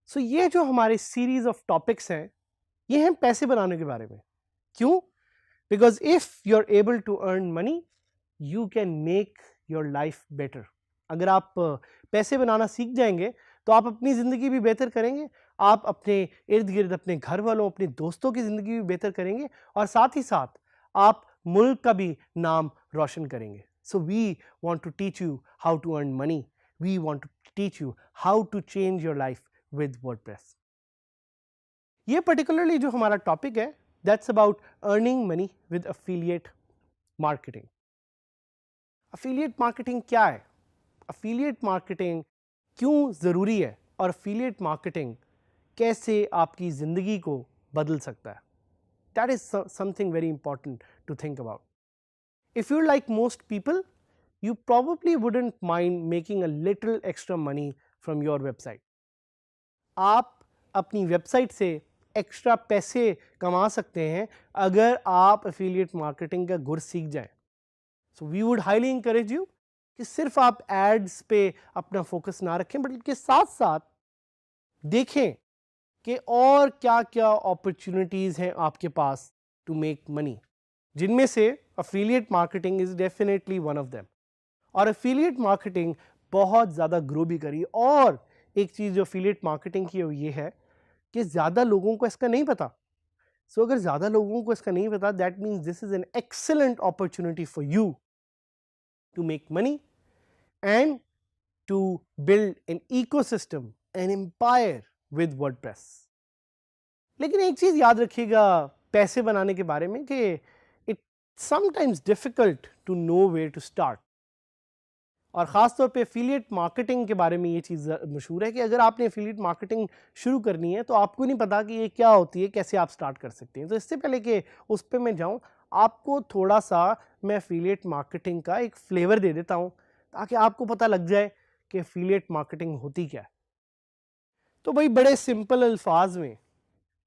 सो ये जो हमारे सीरीज ऑफ टॉपिक्स हैं, ये हैं पैसे बनाने के बारे में। क्यों? Because if you are able to earn money, you can make your life better. अगर आप पैसे बनाना सीख जाएंगे तो आप अपनी ज़िंदगी भी बेहतर करेंगे, आप अपने इर्द गिर्द अपने घर वालों, अपने दोस्तों की ज़िंदगी भी बेहतर करेंगे, और साथ ही साथ आप मुल्क का भी नाम रोशन करेंगे। So we want to teach you how to earn money, we want to teach you how to change your life with WordPress। ये particularly जो हमारा टॉपिक है, that's about earning money with affiliate marketing। affiliate marketing क्या है? affiliate marketing क्यों ज़रूरी है, और affiliate marketing कैसे आपकी ज़िंदगी को बदल सकता है? That is something very important to think about। If you're like most people, you probably wouldn't mind making a little extra money from your website। आप अपनी वेबसाइट से एक्स्ट्रा पैसे कमा सकते हैं अगर आप एफिलिएट मार्केटिंग का गुर सीख जाएं। So we would highly encourage you कि सिर्फ आप एड्स पे अपना फोकस ना रखें, बट इसके साथ साथ देखें कि और क्या क्या अपॉर्चुनिटीज़ हैं आपके पास टू मेक मनी, जिनमें से affiliate marketing is definitely one of them. और एफिलिएट मार्केटिंग बहुत ज़्यादा ग्रो भी करी। और एक चीज़ जो एफिलिएट मार्केटिंग की है वो ये है कि ज़्यादा लोगों को इसका नहीं पता। सो अगर ज़्यादा लोगों को इसका नहीं पता, that means this is an excellent opportunity for you to make money and to build an ecosystem, an empire with WordPress. लेकिन एक चीज़ याद रखिएगा पैसे बनाने के बारे में कि it sometimes difficult to know where to start. और ख़ास तौर पे एफिलिएट मार्केटिंग के बारे में ये चीज़ मशहूर है कि अगर आपने एफिलिएट मार्केटिंग शुरू करनी है तो आपको नहीं पता कि ये क्या होती है, कैसे आप स्टार्ट कर सकते हैं। तो इससे पहले कि उस पर मैं जाऊँ, आपको थोड़ा सा मैं एफिलिएट मार्केटिंग का एक फ्लेवर दे देता हूँ ताकि आपको पता लग जाए कि एफिलिएट मार्केटिंग होती क्या है। तो भाई बड़े सिंपल अल्फाज में,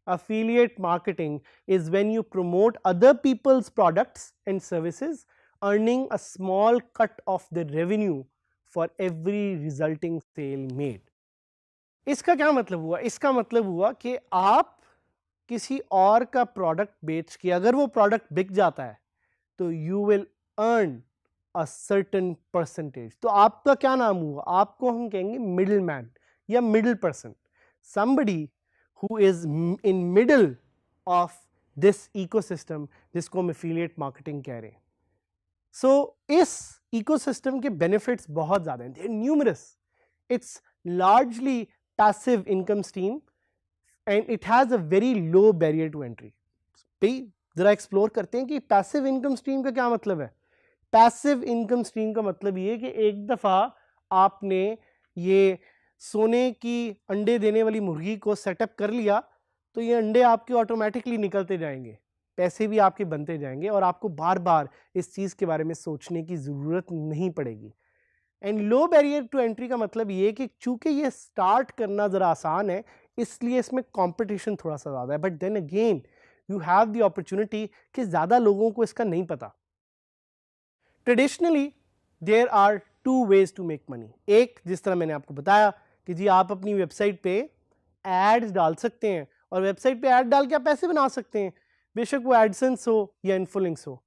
affiliate marketing is when you promote other people's products and services earning a small cut of the revenue for every resulting sale made। इसका क्या मतलब हुआ? इसका मतलब हुआ कि आप किसी और का प्रोडक्ट बेच के अगर वो प्रोडक्ट बिक जाता है तो you will earn a certain percentage। तो आपका क्या नाम हुआ? आपको हम कहेंगे मिडल मैन या middle person, somebody who is in middle of this ecosystem, जिसको हम एफिलिएट मार्केटिंग कह रहे हैं। सो इस इकोसिस्टम के बेनिफिट्स बहुत ज़्यादा हैं, they numerous. It's largely passive income stream and it has a very low barrier to entry. भाई ज़रा एक्सप्लोर करते हैं कि पैसिव इनकम स्ट्रीम का क्या मतलब है। पैसिव इनकम स्ट्रीम का मतलब ये कि एक दफ़ा आपने ये सोने की अंडे देने वाली मुर्गी को सेटअप कर लिया तो ये अंडे आपके ऑटोमेटिकली निकलते जाएंगे, पैसे भी आपके बनते जाएंगे और आपको बार बार इस चीज़ के बारे में सोचने की ज़रूरत नहीं पड़ेगी। And low barrier to entry का मतलब ये कि चूंकि ये स्टार्ट करना ज़रा आसान है इसलिए इसमें कंपटीशन थोड़ा सा ज़्यादा है, but then again you have the opportunity कि ज़्यादा लोगों को इसका नहीं पता। Traditionally there are two ways to make money. एक, जिस तरह मैंने आपको बताया कि जी आप अपनी वेबसाइट पे एड्स डाल सकते हैं और वेबसाइट पे ऐड डाल के आप पैसे बना सकते हैं, बेशक वो एडसेंस हो या इन्फ्लुएंस हो।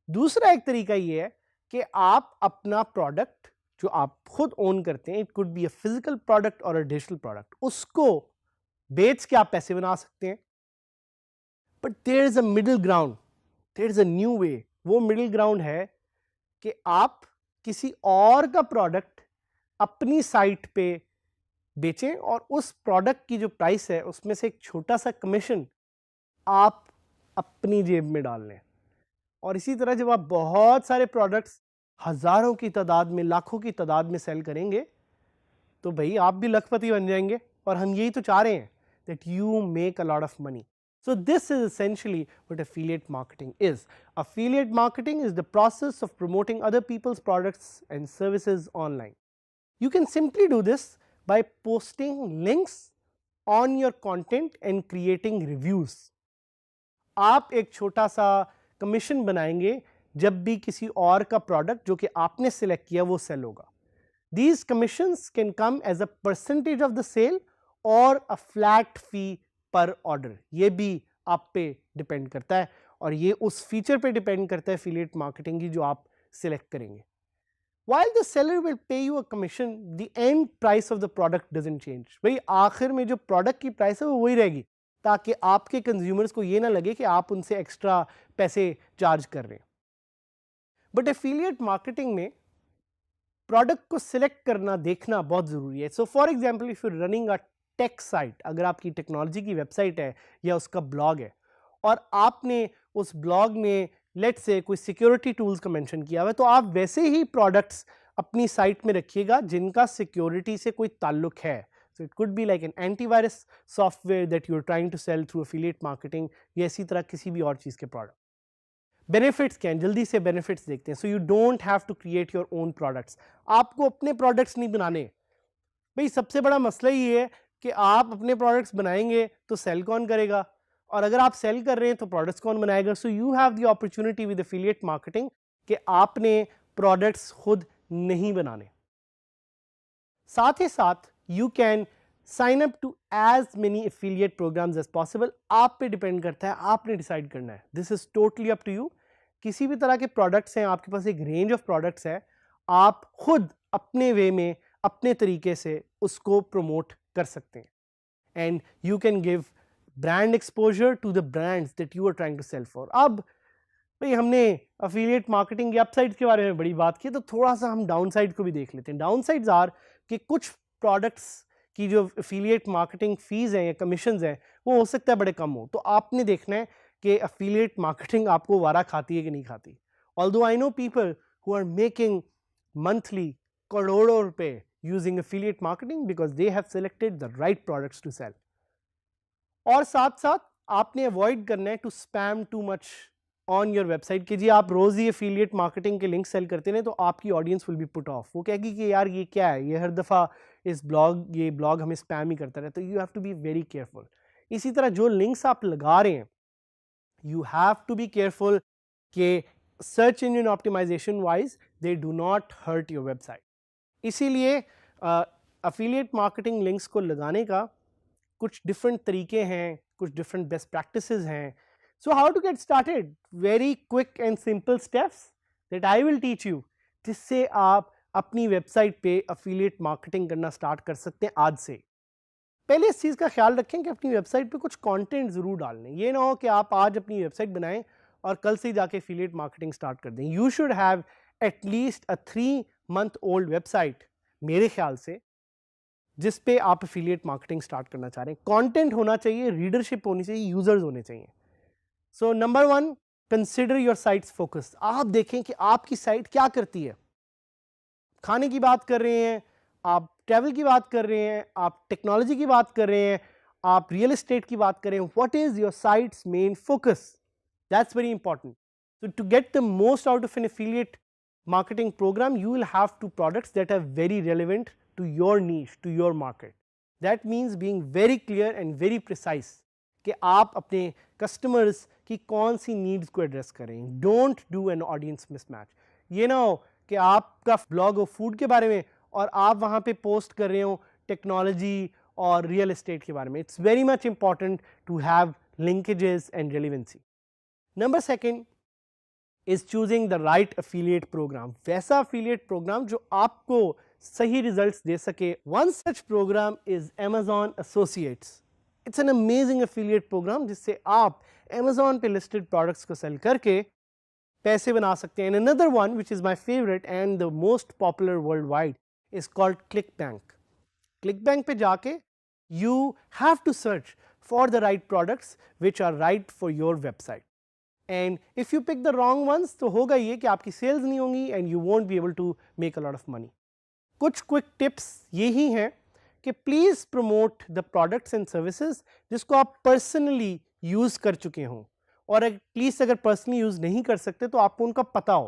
दूसरा एक तरीका ये है कि आप अपना प्रोडक्ट जो आप खुद ओन करते हैं, it could be a physical product और अ डिजिटल प्रोडक्ट, उसको बेच के आप पैसे बना सकते हैं। But there is a middle ground, there is a new way. वो मिडिल ग्राउंड है कि आप किसी और का प्रोडक्ट अपनी साइट पे बेचें और उस प्रोडक्ट की जो प्राइस है उसमें से एक छोटा सा कमीशन आप अपनी जेब में डाल लें। और इसी तरह जब आप बहुत सारे प्रोडक्ट्स हज़ारों की तादाद में, लाखों की तादाद में सेल करेंगे तो भाई आप भी लखपति बन जाएंगे। और हम यही तो चाह रहे हैं, that you make a lot of money. So this is essentially what affiliate marketing is. Affiliate marketing is the process of promoting other people's products and services online. You can simply do this by posting links on your content and creating reviews. आप एक छोटा सा commission बनाएंगे जब भी किसी और का प्रोडक्ट जो कि आपने सिलेक्ट किया वो सेल होगा. These commissions can come as a percentage of the sale or a flat fee per order. ये भी आप पे डिपेंड करता है और ये उस फीचर पे डिपेंड करता है एफिलिएट मार्केटिंग की जो आप सिलेक्ट करेंगे. While the seller will pay you a commission, the end price of the product doesn't change. भाई आखिर में जो प्रोडक्ट की प्राइस है वो वही रहेगी ताकि आपके कंज्यूमर्स को ये ना लगे कि आप उनसे एक्स्ट्रा पैसे चार्ज कर रहे हैं. बट एफिलिएट मार्केटिंग में प्रोडक्ट को सिलेक्ट करना देखना बहुत ज़रूरी है. So for example if you running a tech site, अगर आपकी टेक्नोलॉजी की वेबसाइट है या उसका ब्लॉग है और आपने उस ब्लॉग में लेट्स से कोई सिक्योरिटी टूल्स का मेंशन किया हुआ है, तो आप वैसे ही प्रोडक्ट्स अपनी साइट में रखिएगा जिनका सिक्योरिटी से कोई ताल्लुक है. So it could be like an antivirus software that you are trying to sell through affiliate marketing या इसी तरह किसी भी और चीज़ के प्रोडक्ट. बेनिफिट्स क्या हैं, जल्दी से बेनिफिट्स देखते हैं. So you don't have to create your own products. आपको अपने प्रोडक्ट्स नहीं बनाने. भाई सबसे बड़ा मसला ये है कि आप अपने प्रोडक्ट्स बनाएंगे तो सेल कौन करेगा, और अगर आप सेल कर रहे हैं तो प्रोडक्ट्स कौन बनाएगा. So you have the opportunity with affiliate marketing कि आपने प्रोडक्ट्स खुद नहीं बनाने. साथ ही साथ you can sign up to as many affiliate programs as possible. आप पे डिपेंड करता है, आपने डिसाइड करना है. This is totally up to you. किसी भी तरह के प्रोडक्ट्स हैं, आपके पास एक रेंज ऑफ प्रोडक्ट्स है, आप खुद अपने वे में अपने तरीके से उसको प्रमोट कर सकते हैं. And you can give brand exposure to the brands that you are trying to sell for. अब भाई हमने एफिलिएट मार्केटिंग की अपसाइड्स के बारे में बड़ी बात की, तो थोड़ा सा हम डाउन साइड को भी देख लेते हैं. डाउन साइड्स आर कि कुछ प्रोडक्ट्स की जो एफिलिएट मार्केटिंग फीस हैं या कमीशंस हैं वो हो सकता है बड़े कम हो. तो आपने देखना है कि एफिलिएट मार्केटिंग आपको वारा खाती है कि नहीं खाती. Although I know people who are making monthly करोड़ों रुपए using affiliate marketing because they have selected the right products to sell. और साथ साथ आपने अवॉइड करना है to spam too much on your website कि जी आप रोज ही एफिलिएट मार्केटिंग के लिंक सेल करते हैं तो आपकी audience will be put off. वो कहेगी कि यार ये क्या है, ये हर दफ़ा ये ब्लॉग हमें स्पैम ही करता रहता है. तो you have to be very careful. इसी तरह जो लिंक्स आप लगा रहे हैं you have to be careful कि search engine optimisation wise they do not hurt your website. इसीलिए एफिलिएट मार्केटिंग लिंक्स को लगाने का कुछ डिफरेंट तरीके हैं, कुछ डिफरेंट बेस्ट प्रैक्टिसेस हैं. So how to get started, very quick and simple steps that I will teach you, जिससे आप अपनी वेबसाइट पे एफिलिएट मार्केटिंग करना स्टार्ट कर सकते हैं आज से. पहले इस चीज़ का ख्याल रखें कि अपनी वेबसाइट पे कुछ कंटेंट ज़रूर डाल लें. ये ना हो कि आप आज अपनी वेबसाइट बनाएं और कल से ही जाके एफिलिएट मार्केटिंग स्टार्ट कर दें. You should have at least a 3-month old website मेरे ख्याल से जिस पे आप एफिलिएट मार्केटिंग स्टार्ट करना चाह रहे हैं. कंटेंट होना चाहिए, रीडरशिप होनी चाहिए, यूजर्स होने चाहिए. So number 1, consider your sites focus. आप देखें कि आपकी साइट क्या करती है. खाने की बात कर रहे हैं, आप ट्रैवल की बात कर रहे हैं, आप टेक्नोलॉजी की बात कर रहे हैं, आप रियल एस्टेट की बात कर रहे हैं. What is your sites main focus? That's very important. So to get the most out of an affiliate marketing program, you will have to products that are very relevant to your niche, to your market. That means being very clear and very precise कि आप अपने customers की कौन सी needs को address करें. Don't do an audience mismatch. ये ना हो कि आपका blog हो food के बारे में और आप वहाँ पे post कर रहे हो technology और real estate के बारे में. It's very much important to have linkages and relevancy. Number 2 is choosing the right affiliate program. वैसा affiliate program जो आपको सही results दे सके. One such program is Amazon Associates. It's an amazing affiliate program जिससे आप Amazon पे listed products को sell करके पैसे बना सकते हैं. And another one which is my favorite and the most popular worldwide is called ClickBank. ClickBank पे जाके you have to search for the right products which are right for your website. And if you pick the wrong ones तो होगा ये कि आपकी sales नहीं होंगी and you won't be able to make a lot of money. कुछ quick tips यही हैं कि please promote the products and services जिसको आप personally यूज़ कर चुके हों, और एटलीस्ट अगर पर्सनली यूज़ नहीं कर सकते तो आपको उनका पता हो।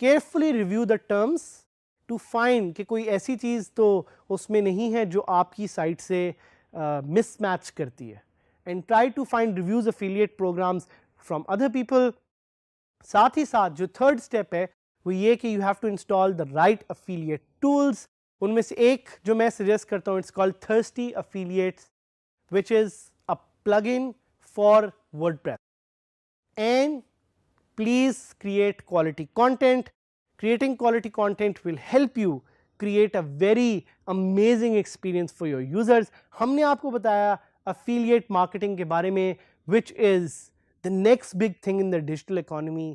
Carefully review the terms to find कि कोई ऐसी चीज़ तो उसमें नहीं है जो आपकी साइट से मिसमैच करती है, and try to find reviews affiliate programs from other people. साथ ही साथ जो थर्ड स्टेप है वो ये कि you have to install the right affiliate tools. उनमें से एक जो मैं सजेस्ट करता हूँ, it's called Thirsty Affiliates, which is a plugin for WordPress. And please create quality content. Creating quality content will help you create a very amazing experience for your users. हमने आपको बताया affiliate marketing के बारे में, which is the next big thing in the digital economy.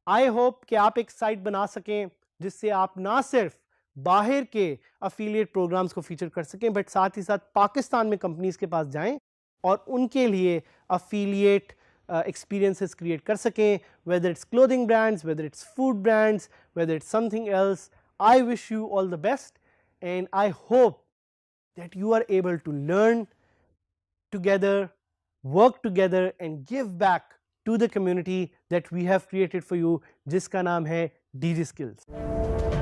I hope कि आप एक site बना सकें जिससे आप ना सिर्फ बाहर के अफिलिएट प्रोग्राम्स को फीचर कर सकें, बट साथ ही साथ पाकिस्तान में कंपनीज के पास जाएं और उनके लिए अफिलिएट एक्सपीरियंसेस क्रिएट कर सकें, whether it's clothing brands, whether its food brands, whether it's something else. I wish you all the best and I hope that you are able to learn together, work together and give back to the community that we have created for you, जिसका नाम है DigiSkills.